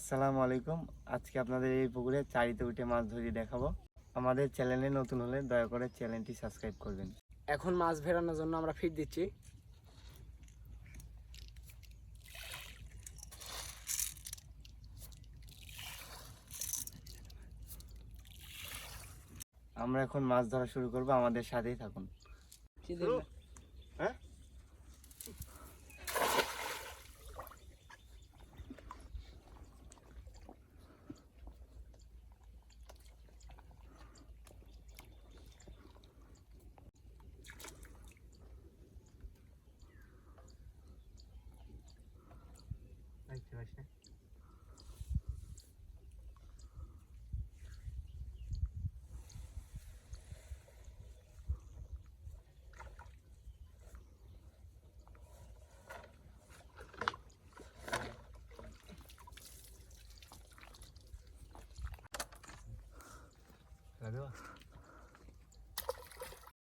আসসালামু আলাইকুম। আজকে আপনাদের এই পুকুরে চারিতে উঠে মাছ ধরে দেখাবো। আমাদের চ্যানেলে নতুন হলে দয়া করে চ্যানেলটি সাবস্ক্রাইব করবেন। এখন মাছ ভেড়ানোর জন্য আমরা ফিড দিচ্ছি। আমরা এখন মাছ ধরা শুরু করব, আমাদের সাথেই থাকুন। হ্যাঁ,